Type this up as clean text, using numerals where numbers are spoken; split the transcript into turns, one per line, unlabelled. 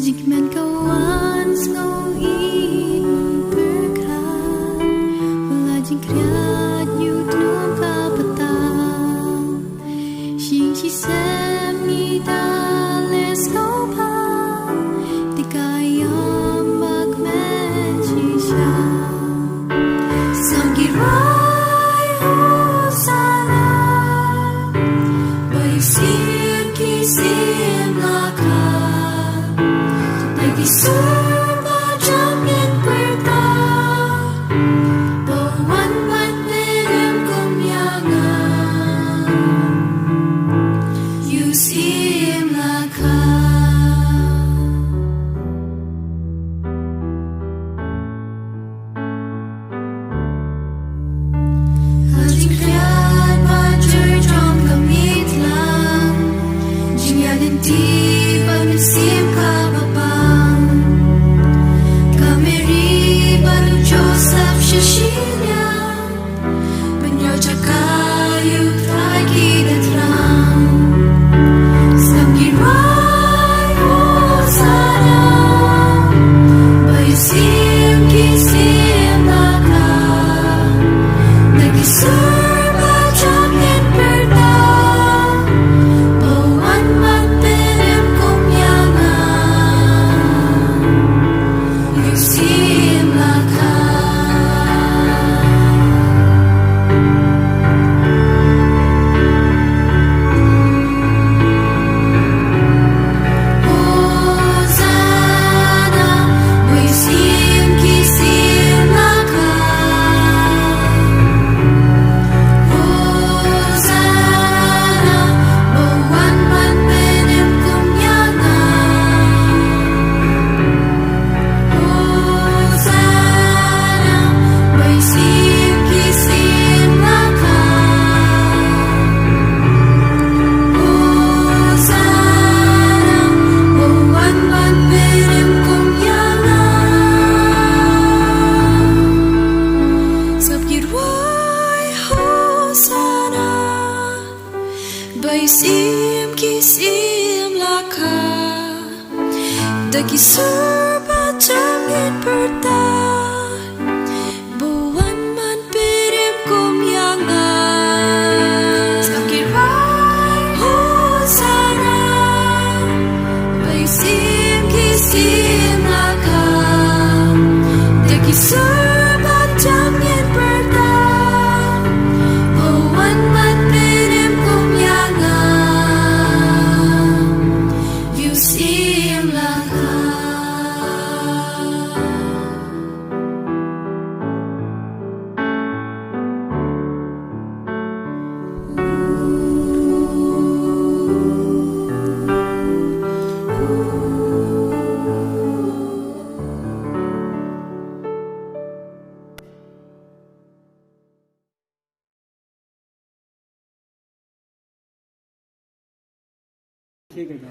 Jika man kawan sengawin berkat Wala jingkriat yudnum kapatang Sing sisem ni dales kaupan Di kayam magmensisya Samgiray hosana Bayu sim kisim lakar Surga jamin berkah Bawan mat mirim kumyangan Yusim lakah Hajing kriat bajer jom kamit lang Jingyanin di panusim kababa Shashinya Penyoja kayu lagi datang Samgiray hosana Bayu sim kisim lakah Nagi surga jamin berdah Bawan mat mirim kumyangan Yusim lakah Bayu sim kisim lakah Dagi surga jamin berdah Bawan man pirim kumyangan Samgiray hosana Bayu sim kisim lakah Dagi surga jamin berdah Bawan man pirim kumyangan Yusim lakah
Nice.